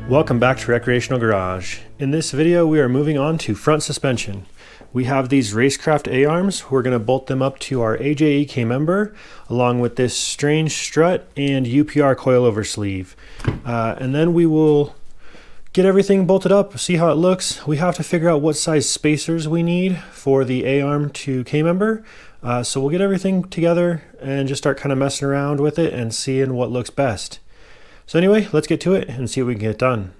Welcome back to Recreational Garage. In this video we are moving on to front suspension. We have these Racecraft A-arms. We're going to bolt them up to our AJE Camber along with this strange strut and UPR coilover sleeve. And then we will get everything bolted up, see how it looks. We have to figure out what size spacers we need for the A-arm to Camber. So we'll get everything together and just start kind of messing around with it and seeing what looks best. So anyway, let's get to it and see what we can get done.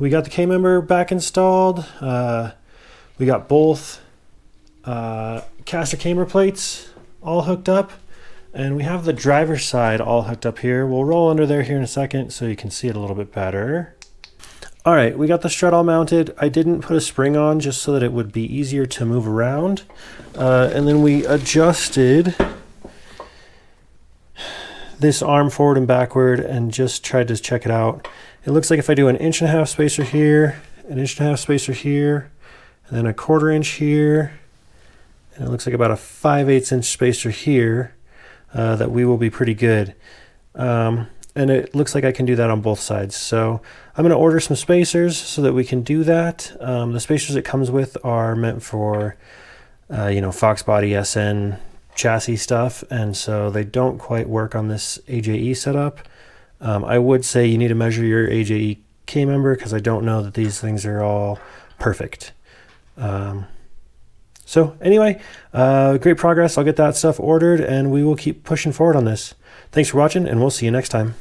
we got the K-member back installed. We got both caster camber plates all hooked up, and we have the driver's side all hooked up here. We'll roll under there here in a second so you can see it a little bit better. All right, we got the strut all mounted. I didn't put a spring on just so that it would be easier to move around. And then we adjusted this arm forward and backward and just tried to check it out. It looks like if I do an 1.5 inch spacer here, an 1.5 inch spacer here, and then a 1/4 inch here, and it looks like about a 5/8 inch spacer here, that we will be pretty good. And it looks like I can do that on both sides. So I'm going to order some spacers so that we can do that. The spacers it comes with are meant for, Fox body SN chassis stuff, and so they don't quite work on this AJE setup. I would say you need to measure your AJE K-member because I don't know that these things are all perfect. So anyway, great progress. I'll get that stuff ordered and we will keep pushing forward on this. Thanks for watching, and we'll see you next time.